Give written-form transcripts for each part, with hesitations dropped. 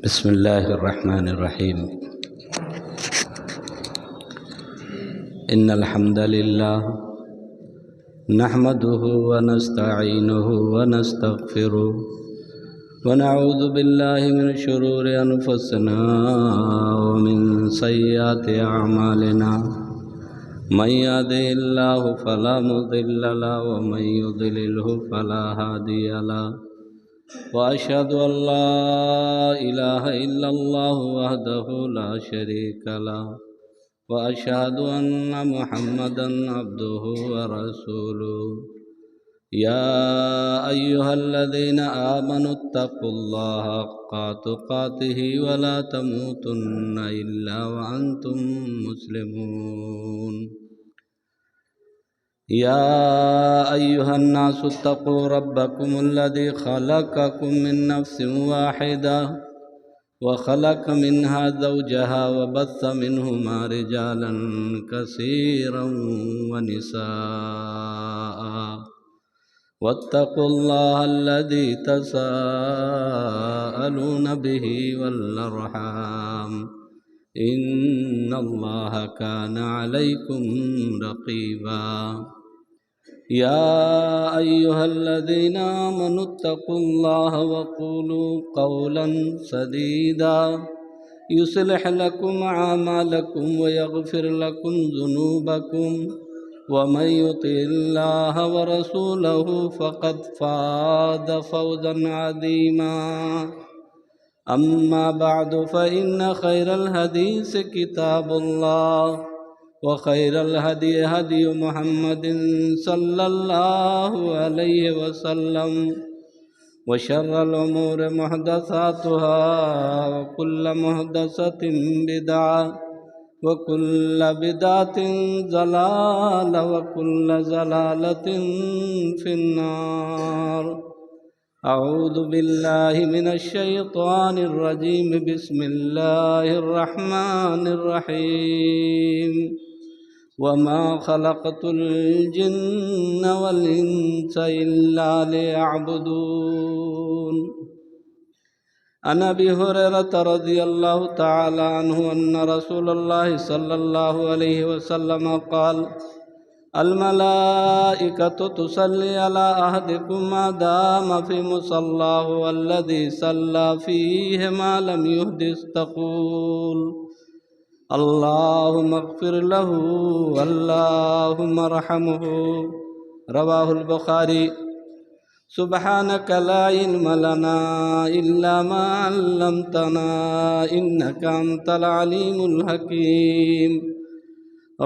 بسم اللہ الرحمن الرحیم ان الحمد للہ نحمده ونستعینه ونستغفره ونعوذ باللہ من شرور انفسنا ومن سیئات اعمالنا من يهده الله فلا مضل له ومن يضلله فلا هادي له وأشهد أن لا إله إلا الله وحده لا شريك له وأشهد أن محمدا عبده ورسوله يا أيها الذين آمنوا اتقوا الله حق تقاته ولا تموتن إلا وأنتم مسلمون يا أيها الناس اتقوا ربكم الذي خلقكم من نفس واحدة وخلق منها زوجها وبث منهما رجالا كثيرا ونساء واتقوا الله الذي تساءلون به والأرحام إن الله كان عليكم رقيبا يا أيها الذين آمنوا اتقوا الله وقولوا قولا سديدا يصلح لكم أعمالكم ويغفر لكم ذنوبكم ومن يطع الله ورسوله فقد فاز فوزا عظيما أما بعد فإن خير الحديث كتاب الله وخير الهدي هدي محمد صلى الله عليه وسلم وشر الأمور محدثاتها وكل محدثة بدعة وكل بدعة ضلالة وكل ضلالة في النار أعوذ بالله من الشيطان الرجيم بسم الله الرحمن الرحيم وما خلقت الجن والإنس إلا ليعبدون عن أبي هريرة رضي الله تعالى عنه أن رسول الله صلى الله عليه وسلم قال الملائكة تصلي على أحدكم ما دام في مصلاه والذي صلى فيه ما لم يحدث تقول اللهم اغفر له اللهم ارحمه رواه البخاري سبحانك لا علم لنا إلا ما علمتنا إنك أنت العليم الحكيم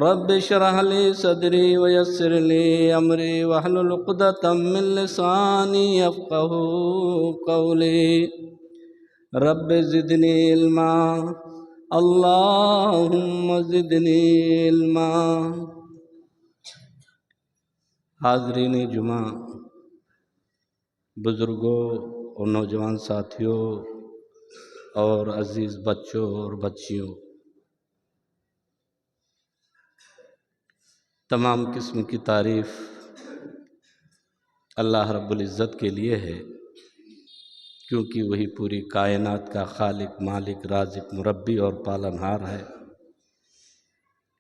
رب اشرح لي صدري ويسر لي أمري واحلل عقدة من لساني يفقهوا قولي رب زدني علما اللهم زدنی علما۔ حاضرین جمعہ، بزرگوں اور نوجوان ساتھیوں اور عزیز بچوں اور بچیوں، تمام قسم کی تعریف اللہ رب العزت کے لیے ہے، کیونکہ وہی پوری کائنات کا خالق، مالک، رازق، مربی اور پالنہار ہے۔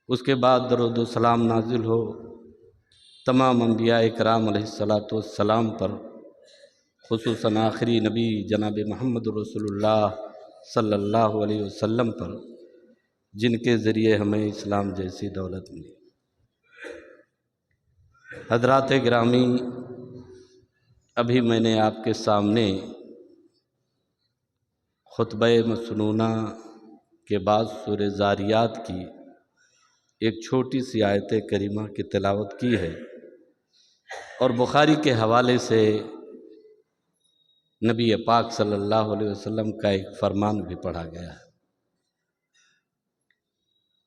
اس کے بعد درود و سلام نازل ہو تمام انبیاء کرام علیہ السلام پر، خصوصاً آخری نبی جناب محمد رسول اللہ صلی اللہ علیہ وسلم پر، جن کے ذریعے ہمیں اسلام جیسی دولت ملی۔ حضرات گرامی، ابھی میں نے آپ کے سامنے خطبہ مسنونہ کے بعد سورہ ذاریات کی ایک چھوٹی سی آیت کریمہ کی تلاوت کی ہے، اور بخاری کے حوالے سے نبی پاک صلی اللہ علیہ وسلم کا ایک فرمان بھی پڑھا گیا ہے۔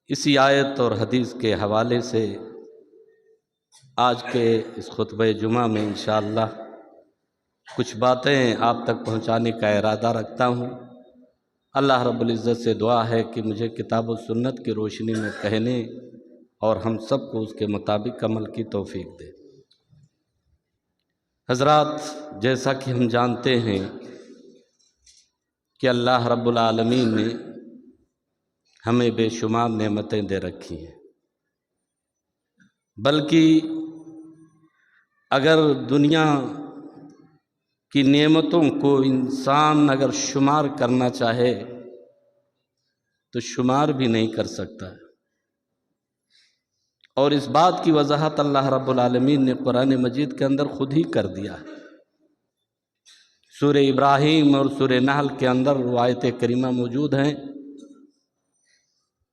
اسی آیت اور حدیث کے حوالے سے آج کے اس خطبہ جمعہ میں انشاءاللہ کچھ باتیں آپ تک پہنچانے کا ارادہ رکھتا ہوں۔ اللہ رب العزت سے دعا ہے کہ مجھے کتاب و سنت کی روشنی میں کہنے اور ہم سب کو اس کے مطابق عمل کی توفیق دے۔ حضرات، جیسا کہ ہم جانتے ہیں کہ اللہ رب العالمین نے ہمیں بے شمار نعمتیں دے رکھی ہیں، بلکہ اگر دنیا کی نعمتوں کو انسان اگر شمار کرنا چاہے تو شمار بھی نہیں کر سکتا، اور اس بات کی وضاحت اللہ رب العالمین نے قرآن مجید کے اندر خود ہی کر دیا ہے۔ سورہ ابراہیم اور سورہ نحل کے اندر وہ آیت کریمہ موجود ہیں،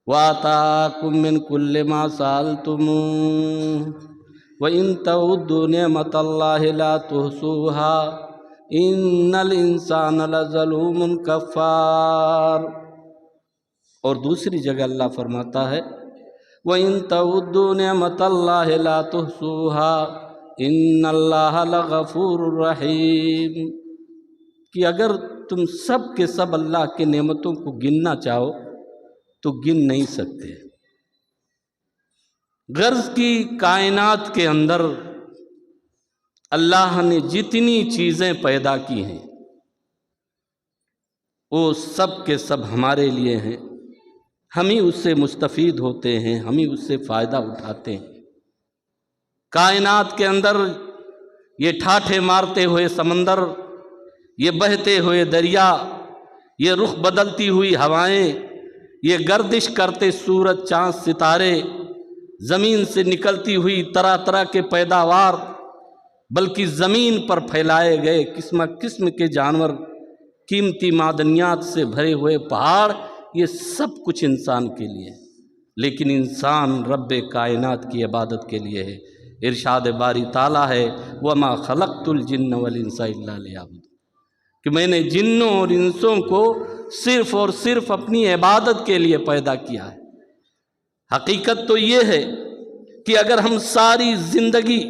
وَآتَاكُم مِّن كُلِّ مَا سَأَلْتُمُوهُ وَإِن تَعُدُّوا نِعْمَتَ اللَّهِ لَا تُحْصُوهَا إِنَّ الْإِنسَانَ لَظَلُومٌ كَفَّارٌ۔ اور دوسری جگہ اللہ فرماتا ہے وَإِن تَعُدُّوا نِعْمَتَ اللَّهِ لَا تُحْصُوهَا إِنَّ اللَّهَ لَغَفُورٌ رَحِيمٌ، کہ اگر تم سب کے سب اللہ کی نعمتوں کو گننا چاہو تو گن نہیں سکتے۔ غرض کی کائنات کے اندر اللہ نے جتنی چیزیں پیدا کی ہیں وہ سب کے سب ہمارے لیے ہیں، ہم ہی اس سے مستفید ہوتے ہیں، ہم ہی اس سے فائدہ اٹھاتے ہیں۔ کائنات کے اندر یہ ٹھاٹھے مارتے ہوئے سمندر، یہ بہتے ہوئے دریا، یہ رخ بدلتی ہوئی ہوائیں، یہ گردش کرتے سورج چاند ستارے، زمین سے نکلتی ہوئی طرح طرح کے پیداوار، بلکہ زمین پر پھیلائے گئے قسم قسم کے جانور، قیمتی معدنیات سے بھرے ہوئے پہاڑ، یہ سب کچھ انسان کے لیے ہے، لیکن انسان رب کائنات کی عبادت کے لیے ہے۔ ارشاد باری تعالیٰ ہے وَمَا خَلَقْتُ الْجِنَّ وَالْإِنسَ إِلَّا لِيَعْبُدُونِ، کہ میں نے جنوں اور انسوں کو صرف اور صرف اپنی عبادت کے لیے پیدا کیا ہے۔ حقیقت تو یہ ہے کہ اگر ہم ساری زندگی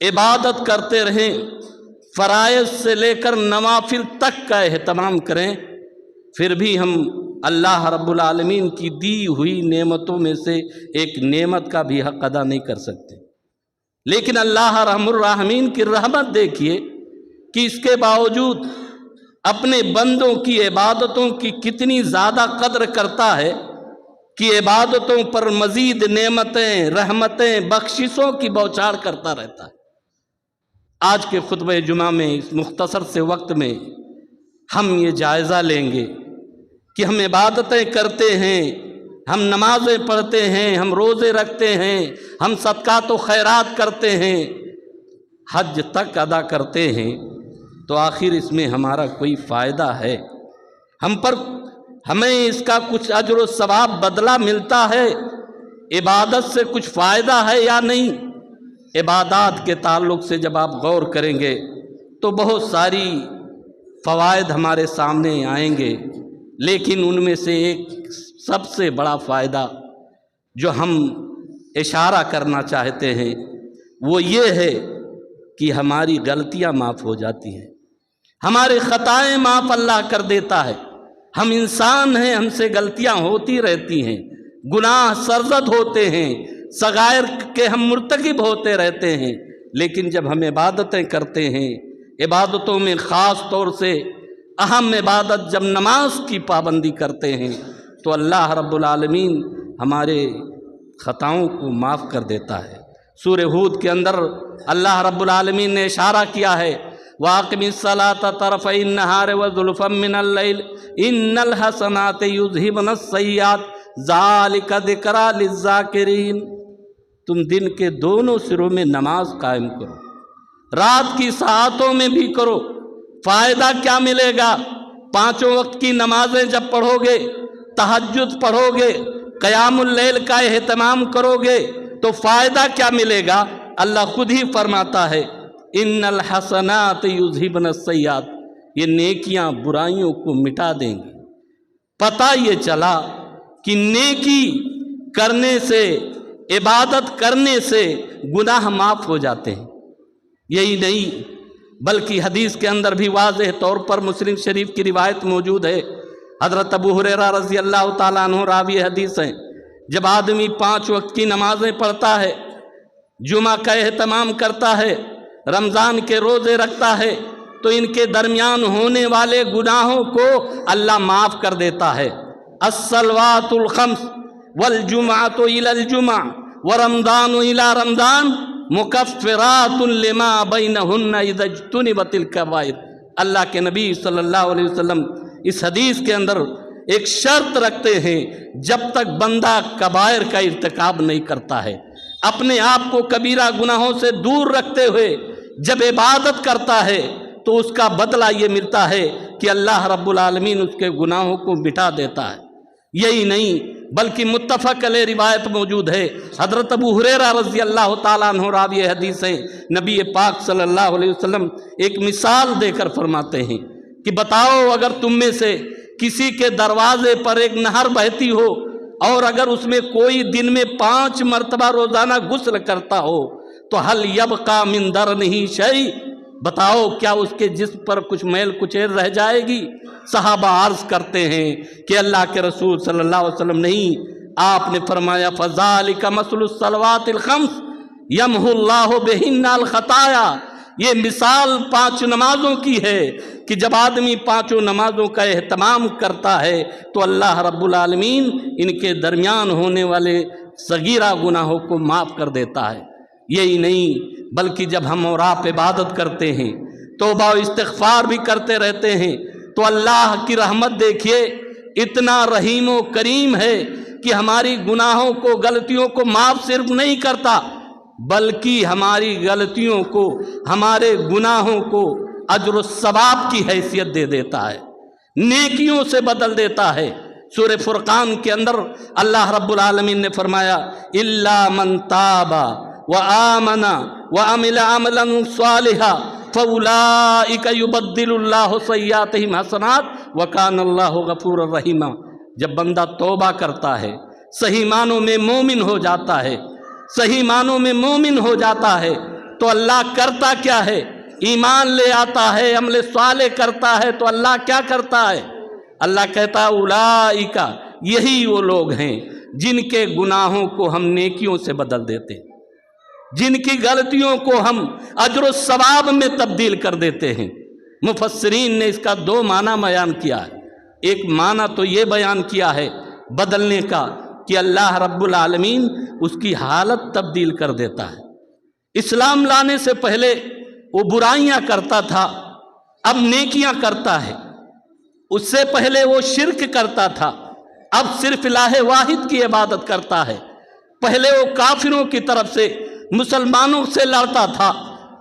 عبادت کرتے رہیں، فرائض سے لے کر نوافل تک کا اہتمام کریں، پھر بھی ہم اللہ رب العالمین کی دی ہوئی نعمتوں میں سے ایک نعمت کا بھی حق ادا نہیں کر سکتے۔ لیکن اللہ رحم الراحمین کی رحمت دیکھیے کہ اس کے باوجود اپنے بندوں کی عبادتوں کی کتنی زیادہ قدر کرتا ہے کہ عبادتوں پر مزید نعمتیں، رحمتیں، بخششوں کی بوچھار کرتا رہتا ہے۔ آج کے خطبہ جمعہ میں اس مختصر سے وقت میں ہم یہ جائزہ لیں گے کہ ہم عبادتیں کرتے ہیں، ہم نمازیں پڑھتے ہیں، ہم روزے رکھتے ہیں، ہم صدقات و خیرات کرتے ہیں، حج تک ادا کرتے ہیں، تو آخر اس میں ہمارا کوئی فائدہ ہے؟ ہمیں اس کا کچھ اجر و ثواب بدلہ ملتا ہے؟ عبادت سے کچھ فائدہ ہے یا نہیں؟ عبادات کے تعلق سے جب آپ غور کریں گے تو بہت ساری فوائد ہمارے سامنے آئیں گے، لیکن ان میں سے ایک سب سے بڑا فائدہ جو ہم اشارہ کرنا چاہتے ہیں وہ یہ ہے کہ ہماری غلطیاں معاف ہو جاتی ہیں، ہمارے خطائیں معاف اللہ کر دیتا ہے۔ ہم انسان ہیں، ہم سے غلطیاں ہوتی رہتی ہیں، گناہ سرزد ہوتے ہیں، صغائر کے ہم مرتکب ہوتے رہتے ہیں، لیکن جب ہم عبادتیں کرتے ہیں، عبادتوں میں خاص طور سے اہم عبادت جب نماز کی پابندی کرتے ہیں تو اللہ رب العالمین ہمارے خطاؤں کو معاف کر دیتا ہے۔ سورہ ہود کے اندر اللہ رب العالمین نے اشارہ کیا ہے وَأَقِمِ الصَّلَاةَ طَرَفَيِ النَّهَارِ وَزُلْفًا مِّنَ اللَّيْلِ إِنَّ الْحَسَنَاتِ يُذْهِبْنَ السَّيِّئَاتِ ذَلِكَ ذِكْرَىٰ لِلذَّاكِرِينَ، تم دن کے دونوں سروں میں نماز قائم کرو، رات کی ساعتوں میں بھی کرو۔ فائدہ کیا ملے گا؟ 5 وقت کی نمازیں جب پڑھو گے، تہجد پڑھو گے، قیام اللیل کا اہتمام کرو گے تو فائدہ کیا ملے گا؟ اللہ خود ہی فرماتا ہے ان الحسنات یذہبن السیئات، یہ نیکیاں برائیوں کو مٹا دیں گی۔ پتہ یہ چلا کہ نیکی کرنے سے، عبادت کرنے سے گناہ معاف ہو جاتے ہیں۔ یہی نہیں بلکہ حدیث کے اندر بھی واضح طور پر مسلم شریف کی روایت موجود ہے، حضرت ابو ہریرہ رضی اللہ تعالیٰ عنہ راوی حدیث ہیں، جب آدمی 5 وقت کی نمازیں پڑھتا ہے، جمعہ کا اہتمام کرتا ہے، رمضان کے روزے رکھتا ہے، تو ان کے درمیان ہونے والے گناہوں کو اللہ معاف کر دیتا ہے۔ الصلوات الخمس والجمعۃ الی الجمعہ ورمضان الی رمضان مکفرات لما بینہن اذا اجتنبت الکبائر۔ اللہ کے نبی صلی اللہ علیہ وسلم اس حدیث کے اندر ایک شرط رکھتے ہیں، جب تک بندہ کبائر کا ارتکاب نہیں کرتا ہے، اپنے آپ کو کبیرہ گناہوں سے دور رکھتے ہوئے جب عبادت کرتا ہے تو اس کا بدلہ یہ ملتا ہے کہ اللہ رب العالمین اس کے گناہوں کو مٹا دیتا ہے۔ یہی نہیں بلکہ متفق علیہ روایت موجود ہے، حضرت ابو ہریرہ رضی اللہ تعالیٰ عنہ راوی حدیث ہیں، نبی پاک صلی اللہ علیہ وسلم ایک مثال دے کر فرماتے ہیں کہ بتاؤ اگر تم میں سے کسی کے دروازے پر ایک نہر بہتی ہو اور اگر اس میں کوئی دن میں 5 مرتبہ روزانہ غسل کرتا ہو تو حل یبقى من درنہ شیء، بتاؤ کیا اس کے جسم پر کچھ میل کچیل رہ جائے گی؟ صحابہ عرض کرتے ہیں کہ اللہ کے رسول صلی اللہ علیہ وسلم نہیں، آپ نے فرمایا فذالک مثل الصلوات الخمس یمحو اللہ بہن الخطایا، یہ مثال 5 نمازوں کی ہے کہ جب آدمی 5 نمازوں کا اہتمام کرتا ہے تو اللہ رب العالمین ان کے درمیان ہونے والے صغیرہ گناہوں کو معاف کر دیتا ہے۔ یہی نہیں بلکہ جب ہم اور آپ عبادت کرتے ہیں، توبہ و استغفار بھی کرتے رہتے ہیں، تو اللہ کی رحمت دیکھیے، اتنا رحیم و کریم ہے کہ ہماری گناہوں کو، غلطیوں کو معاف صرف نہیں کرتا بلکہ ہماری غلطیوں کو، ہمارے گناہوں کو اجر و ثواب کی حیثیت دے دیتا ہے، نیکیوں سے بدل دیتا ہے۔ سورہ فرقان کے اندر اللہ رب العالمین نے فرمایا الا من تاب وآمن وعمل عملا صالحا فاولئک یبدل اللہ سیئاتہم حسنات وکان اللہ غفورا رحیما۔ جب بندہ توبہ کرتا ہے، صحیح معنوں میں مومن ہو جاتا ہے، صحیح معنوں میں مومن ہو جاتا ہے تو اللہ کرتا کیا ہے؟ ایمان لے آتا ہے، عمل صالح کرتا ہے تو اللہ کیا کرتا ہے؟ اللہ کہتا ہے اولئک، یہی وہ لوگ ہیں جن کے گناہوں کو ہم نیکیوں سے بدل دیتے ہیں، جن کی غلطیوں کو ہم اجر و ثواب میں تبدیل کر دیتے ہیں۔ مفسرین نے اس کا 2 معنی بیان کیا ہے۔ ایک معنی تو یہ بیان کیا ہے بدلنے کا کہ اللہ رب العالمین اس کی حالت تبدیل کر دیتا ہے۔ اسلام لانے سے پہلے وہ برائیاں کرتا تھا، اب نیکیاں کرتا ہے۔ اس سے پہلے وہ شرک کرتا تھا، اب صرف الہ واحد کی عبادت کرتا ہے۔ پہلے وہ کافروں کی طرف سے مسلمانوں سے لڑتا تھا،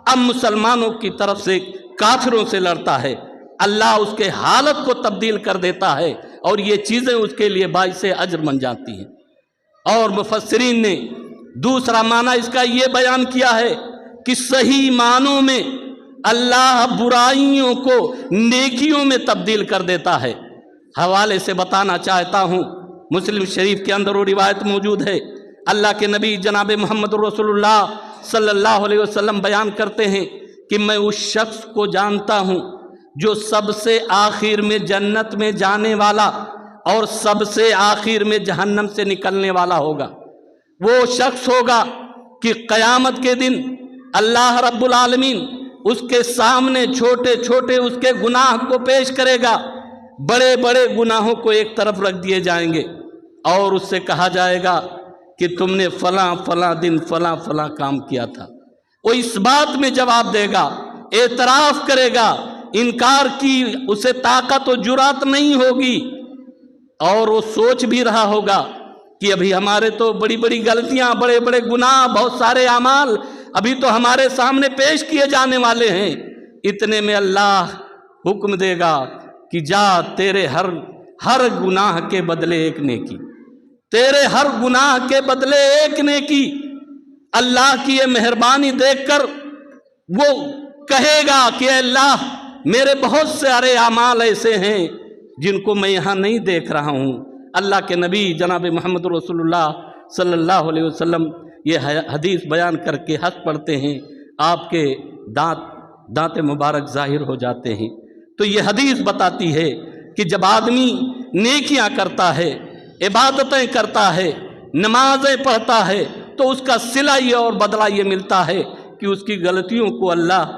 اب مسلمانوں کی طرف سے کافروں سے لڑتا ہے۔ اللہ اس کے حالت کو تبدیل کر دیتا ہے اور یہ چیزیں اس کے لیے باعث اجر بن جاتی ہیں۔ اور مفسرین نے دوسرا معنی اس کا یہ بیان کیا ہے کہ صحیح معنوں میں اللہ برائیوں کو نیکیوں میں تبدیل کر دیتا ہے۔ حوالے سے بتانا چاہتا ہوں، مسلم شریف کے اندر وہ روایت موجود ہے، اللہ کے نبی جناب محمد رسول اللہ صلی اللہ علیہ وسلم بیان کرتے ہیں کہ میں اس شخص کو جانتا ہوں جو سب سے آخر میں جنت میں جانے والا اور سب سے آخر میں جہنم سے نکلنے والا ہوگا۔ وہ شخص ہوگا کہ قیامت کے دن اللہ رب العالمین اس کے سامنے چھوٹے چھوٹے اس کے گناہ کو پیش کرے گا، بڑے بڑے گناہوں کو ایک طرف رکھ دیے جائیں گے اور اس سے کہا جائے گا کہ تم نے فلاں فلاں دن فلاں فلاں کام کیا تھا۔ وہ اس بات میں جواب دے گا، اعتراف کرے گا، انکار کی اسے طاقت و جرات نہیں ہوگی، اور وہ سوچ بھی رہا ہوگا کہ ابھی ہمارے تو بڑی بڑی غلطیاں، بڑے بڑے گناہ، بہت سارے اعمال ابھی تو ہمارے سامنے پیش کیے جانے والے ہیں۔ اتنے میں اللہ حکم دے گا کہ جا، تیرے ہر گناہ کے بدلے ایک نیکی، تیرے ہر گناہ کے بدلے ایک نیکی۔ اللہ کی یہ مہربانی دیکھ کر وہ کہے گا کہ اے اللہ، میرے بہت سارے اعمال ایسے ہیں جن کو میں یہاں نہیں دیکھ رہا ہوں۔ اللہ کے نبی جناب محمد رسول اللہ صلی اللہ علیہ وسلم یہ حدیث بیان کر کے ہنس پڑتے ہیں، آپ کے دانت مبارک ظاہر ہو جاتے ہیں۔ تو یہ حدیث بتاتی ہے کہ جب آدمی نیکیاں کرتا ہے، عبادتیں کرتا ہے، نمازیں پڑھتا ہے، تو اس کا صلہ یہ اور بدلہ یہ ملتا ہے کہ اس کی غلطیوں کو اللہ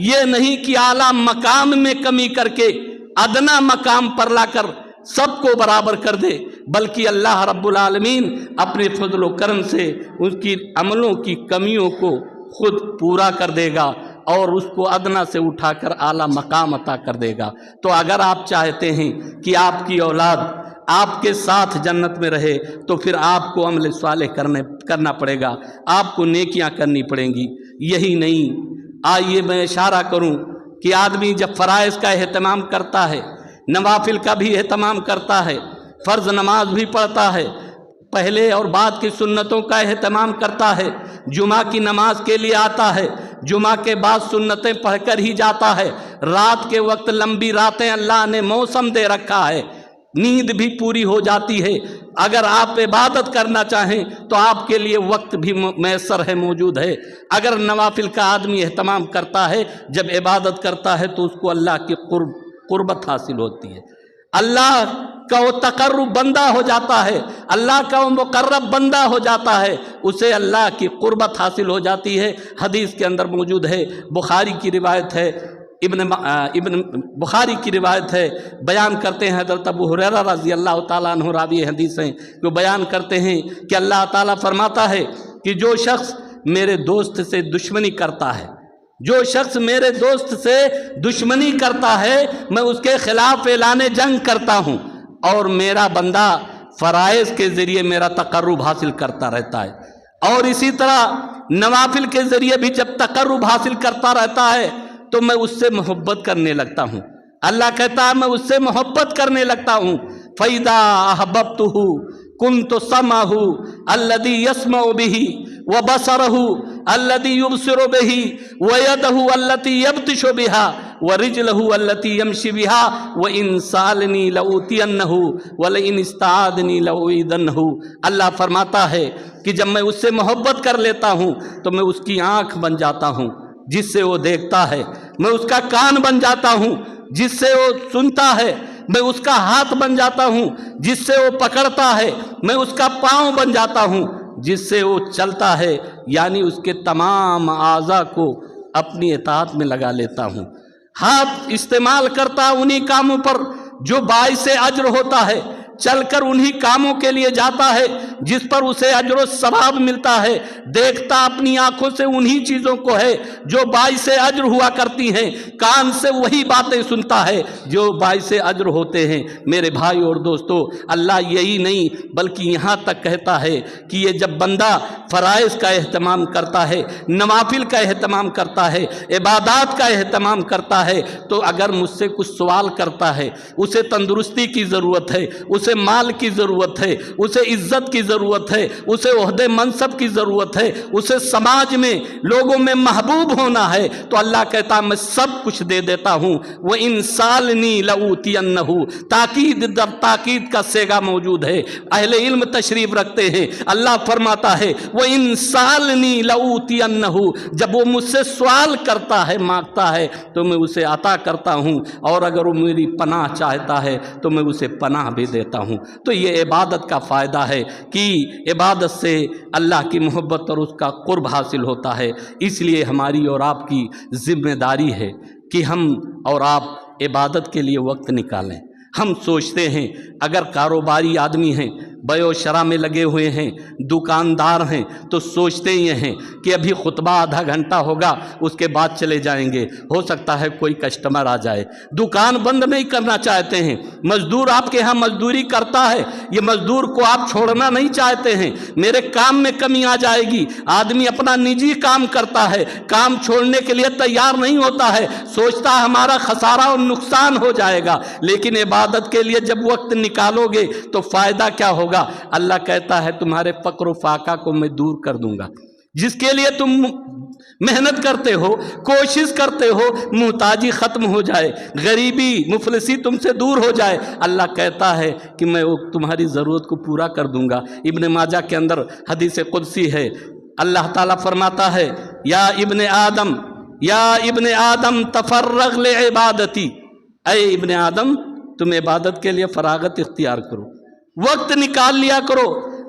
یہ نہیں کہ اعلیٰ مقام میں کمی کر کے ادنا مقام پر لا کر سب کو برابر کر دے، بلکہ اللہ رب العالمین اپنے فضل و کرم سے اس کی عملوں کی کمیوں کو خود پورا کر دے گا اور اس کو ادنا سے اٹھا کر اعلیٰ مقام عطا کر دے گا۔ تو اگر آپ چاہتے ہیں کہ آپ کی اولاد آپ کے ساتھ جنت میں رہے تو پھر آپ کو عمل صالح کرنا پڑے گا، آپ کو نیکیاں کرنی پڑیں گی۔ یہی نہیں، آئیے میں اشارہ کروں کہ آدمی جب فرائض کا اہتمام کرتا ہے، نوافل کا بھی اہتمام کرتا ہے، فرض نماز بھی پڑھتا ہے، پہلے اور بعد کی سنتوں کا اہتمام کرتا ہے، جمعہ کی نماز کے لیے آتا ہے، جمعہ کے بعد سنتیں پڑھ کر ہی جاتا ہے، رات کے وقت لمبی راتیں اللہ نے موسم دے رکھا ہے، نیند بھی پوری ہو جاتی ہے۔ اگر آپ عبادت کرنا چاہیں تو آپ کے لیے وقت بھی میسر ہے، موجود ہے۔ اگر نوافل کا آدمی اہتمام کرتا ہے، جب عبادت کرتا ہے تو اس کو اللہ کی قربت حاصل ہوتی ہے، اللہ کا وہ تقرب بندہ ہو جاتا ہے، اللہ کا وہ مقرب بندہ ہو جاتا ہے، اسے اللہ کی قربت حاصل ہو جاتی ہے۔ حدیث کے اندر موجود ہے، بخاری کی روایت ہے، ابن بخاری کی روایت ہے، بیان کرتے ہیں حضرت ابو ہریرہ رضی اللہ تعالیٰ عنہ راوی حدیث ہیں، جو بیان کرتے ہیں کہ اللہ تعالیٰ فرماتا ہے کہ جو شخص میرے دوست سے دشمنی کرتا ہے، جو شخص میرے دوست سے دشمنی کرتا ہے، میں اس کے خلاف اعلان جنگ کرتا ہوں، اور میرا بندہ فرائض کے ذریعے میرا تقرب حاصل کرتا رہتا ہے، اور اسی طرح نوافل کے ذریعے بھی جب تقرب حاصل کرتا رہتا ہے تو میں اس سے محبت کرنے لگتا ہوں۔ اللہ کہتا ہے میں اس سے محبت کرنے لگتا ہوں۔ فَإِذَا أَحْبَبْتُهُ كُنْتُ سَمْعَهُ الَّذِي يَسْمَعُ بِهِ وَبَصَرَهُ الَّذِي يُبْصِرُ بِهِ وَيَدَهُ الَّتِي يَبْطِشُ بِهَا وَرِجْلَهُ الَّتِي يَمْشِي بِهَا وَإِنْ سَأَلَنِي لَأُوتِيَنَّهُ وَلَئِنِ اسْتَعَاذَنِي لَأُعِيذَنَّهُ۔ اللہ فرماتا ہے کہ جب میں اس سے محبت کر لیتا ہوں تو میں اس کی آنکھ بن جاتا ہوں جس سے وہ دیکھتا ہے، میں اس کا کان بن جاتا ہوں جس سے وہ سنتا ہے، میں اس کا ہاتھ بن جاتا ہوں جس سے وہ پکڑتا ہے، میں اس کا پاؤں بن جاتا ہوں جس سے وہ چلتا ہے، یعنی اس کے تمام اعضاء کو اپنی اطاعت میں لگا لیتا ہوں۔ ہاتھ استعمال کرتا انہی کاموں پر جو باعث اجر ہوتا ہے، چل کر انہی کاموں کے لیے جاتا ہے جس پر اسے اجر و ثواب ملتا ہے، دیکھتا اپنی آنکھوں سے انہی چیزوں کو ہے جو باعث اجر ہوا کرتی ہیں، کان سے وہی باتیں سنتا ہے جو باعث اجر ہوتے ہیں۔ میرے بھائی اور دوستو، اللہ یہی نہیں بلکہ یہاں تک کہتا ہے کہ یہ جب بندہ فرائض کا اہتمام کرتا ہے، نوافل کا اہتمام کرتا ہے، عبادات کا اہتمام کرتا ہے، تو اگر مجھ سے کچھ سوال کرتا ہے، اسے تندرستی کی ضرورت ہے، اسے مال کی ضرورت ہے، اسے عزت کی ضرورت ہے، اسے عہدے منصب کی ضرورت ہے، اسے سماج میں لوگوں میں محبوب ہونا ہے، تو اللہ کہتا میں سب کچھ دے دیتا ہوں۔ وَإِن سَأَلْنِي لَأُوتِيَنَّهُ، تاکید در تاکید کا صیغہ موجود ہے، اہل علم تشریف رکھتے ہیں۔ اللہ فرماتا ہے وَإِن سَأَلْنِي لَأُوتِيَنَّهُ، جب وہ مجھ سے سوال کرتا ہے، مانگتا ہے تو میں اسے عطا کرتا ہوں، اور اگر وہ میری پناہ چاہتا ہے تو میں اسے پناہ بھی دیتا ہوں۔ تو یہ عبادت کا فائدہ ہے کہ عبادت سے اللہ کی محبت اور اس کا قرب حاصل ہوتا ہے۔ اس لیے ہماری اور آپ کی ذمہ داری ہے کہ ہم اور آپ عبادت کے لیے وقت نکالیں۔ ہم سوچتے ہیں اگر کاروباری آدمی ہیں، بیع و شرع میں لگے ہوئے ہیں، دکاندار ہیں، تو سوچتے یہ ہیں کہ ابھی خطبہ آدھا گھنٹہ ہوگا، اس کے بعد چلے جائیں گے، ہو سکتا ہے کوئی کسٹمر آ جائے۔ دکان بند نہیں کرنا چاہتے ہیں، مزدور آپ کے ہاں مزدوری کرتا ہے، یہ مزدور کو آپ چھوڑنا نہیں چاہتے ہیں، میرے کام میں کمی آ جائے گی۔ آدمی اپنا نجی کام کرتا ہے، کام چھوڑنے کے لیے تیار نہیں ہوتا ہے، سوچتا ہے ہمارا خسارہ اور نقصان ہو جائے گا، لیکن عبادت کے لیے جب وقت نکالو گے تو فائدہ کیا ہوگا؟ اللہ کہتا ہے تمہارے فقر و فاقہ کو میں دور کر دوں گا، جس کے لیے تم محنت کرتے ہو، کوشش کرتے ہو، محتاجی ختم ہو جائے، غریبی مفلسی تم سے دور ہو جائے، اللہ کہتا ہے کہ میں تمہاری ضرورت کو پورا کر دوں گا۔ ابن ماجہ کے اندر حدیث قدسی ہے، اللہ تعالیٰ فرماتا ہے یا ابن آدم تفرغ لعبادتی، اے ابن آدم تم عبادت کے لیے فراغت اختیار کرو، وقت نکال لیا کرو،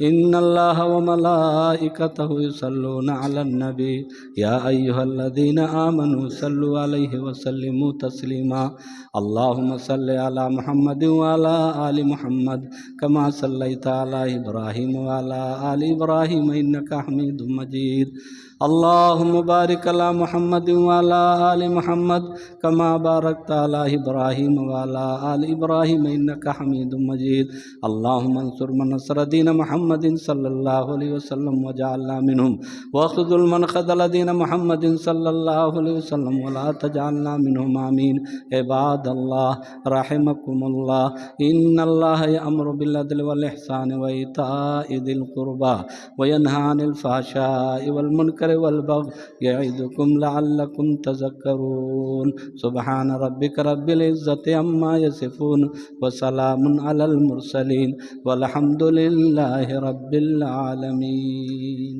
إن الله وملائكته يصلون على النبي يا أيها الذين آمنوا صلوا عليه وسلموا تسليما اللهم صل على محمد وعلى آل محمد كما صليت على إبراهيم وعلى آل إبراهيم إنك حميد مجيد اللهم بارك على محمد وعلى آل محمد كما باركت على إبراهيم وعلى آل إبراهيم إنك حميد مجيد اللهم انصر من نصر دين محمد صلى الله عليه وسلم وجعلنا منهم واخذل من خذل دين محمد صلى الله عليه وسلم ولا تجعلنا منهم آمين عباد الله رحمكم الله إن الله يأمر بالعدل والإحسان وإيتاء ذي القربى وينهى عن الفحشاء والمنكر والبغي يعظكم لعلكم تذكرون سبحان ربك رب العزة عما يصفون وسلام على المرسلين والحمد لله رب العالمين.